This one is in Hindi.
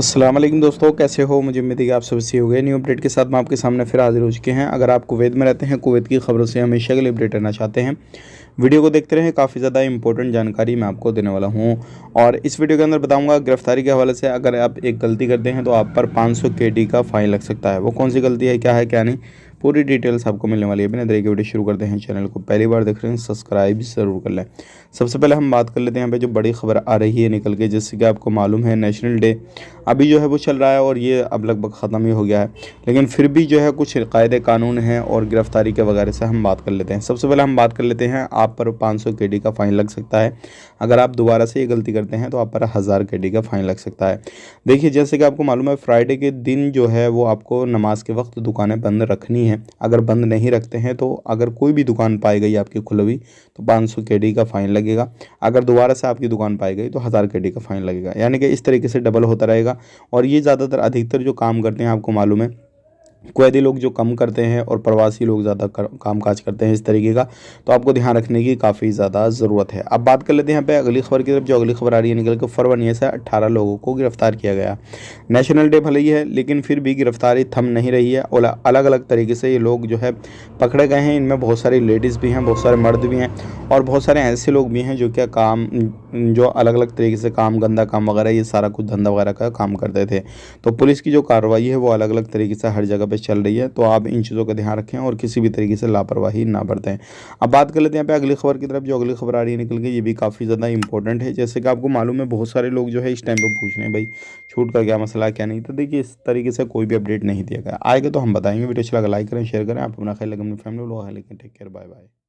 अस्सलाम वालेकुम दोस्तों, कैसे हो। मुझे उम्मीद है कि आप सब अच्छे हो गए। न्यू अपडेट के साथ मैं आपके सामने फिर हाजिर हो चुके हैं। अगर आप कुवैत में रहते हैं, कुवैत की खबरों से हमेशा के लिए अपडेट रहना चाहते हैं, वीडियो को देखते रहें। काफ़ी ज़्यादा इंपॉर्टेंट जानकारी मैं आपको देने वाला हूँ और इस वीडियो के अंदर बताऊंगा गिरफ्तारी के हवाले से। अगर आप एक गलती करते हैं तो आप पर 500 KD का फ़ाइन लग सकता है। वो कौन सी गलती है, क्या है क्या नहीं, पूरी डिटेल्स आपको मिलने वाली है। बिना देरी के वीडियो शुरू करते हैं। चैनल को पहली बार देख रहे हैं, सब्सक्राइब ज़रूर कर लें। सबसे पहले हम बात कर लेते हैं यहाँ पे जो बड़ी खबर आ रही है निकल के, जैसे कि आपको मालूम है नेशनल डे अभी जो है वो चल रहा है और ये अब लगभग ख़त्म ही हो गया है, लेकिन फिर भी जो है कुछ कायदे कानून हैं और गिरफ्तारी के वगैरह से हम बात कर लेते हैं। सबसे पहले हम बात कर लेते हैं, आप पर 500 KD का फ़ाइन लग सकता है। अगर आप दोबारा से ये गलती करते हैं तो आप पर 1000 KD का फ़ाइन लग सकता है। देखिए, जैसे कि आपको मालूम है फ्राइडे के दिन जो है वो आपको नमाज के वक्त दुकानें बंद रखनी है। अगर बंद नहीं रखते हैं तो अगर कोई भी दुकान पाई गई आपकी खुली हुई तो 500 KD का फ़ाइन लगेगा। अगर दोबारा से आपकी दुकान पाई गई तो 1000 KD का फ़ाइन लगेगा। यानी कि इस तरीके से डबल होता रहेगा। और ये ज़्यादातर अधिकतर जो काम करते हैं, आपको मालूम है कुवैती लोग जो कम करते हैं और प्रवासी लोग ज़्यादा काम काज करते हैं इस तरीके का, तो आपको ध्यान रखने की काफ़ी ज़्यादा ज़रूरत है। अब बात कर लेते हैं यहाँ पे अगली खबर की तरफ। जो अगली खबर आ रही है निकल के, फरवरी से 18 लोगों को गिरफ्तार किया गया। नेशनल डे भले ही है लेकिन फिर भी गिरफ्तारी थम नहीं रही है और अलग अलग तरीके से ये लोग जो है पकड़े गए हैं। इनमें बहुत सारी लेडीज़ भी हैं, बहुत सारे मर्द भी हैं और बहुत सारे ऐसे लोग भी हैं जो क्या काम, जो अलग अलग तरीके से काम, गंदा काम वगैरह, ये सारा कुछ धंधा वगैरह का काम करते थे। तो पुलिस की जो कार्रवाई है वो अलग अलग तरीके से हर जगह पे चल रही है, तो आप इन चीज़ों का ध्यान रखें और किसी भी तरीके से लापरवाही ना बरतें। अब बात कर लेते हैं यहाँ पे अगली खबर की तरफ। जो अगली खबर आ रही है निकल के, ये भी काफ़ी ज़्यादा इंपॉर्टेंट है। जैसे कि आपको मालूम है बहुत सारे लोग जो है इस टाइम पे पूछ रहे हैं भाई छूट का क्या मसला है क्या नहीं। तो देखिए, इस तरीके से कोई भी अपडेट नहीं दिया गया, आएगा तो हम बताएंगे। वीडियो अच्छा लगा लाइक करें, शेयर करें। आप अपना ख्याल रखें, अपनी फैमिली लोग, लेकिन टेक केयर, बाय बाय।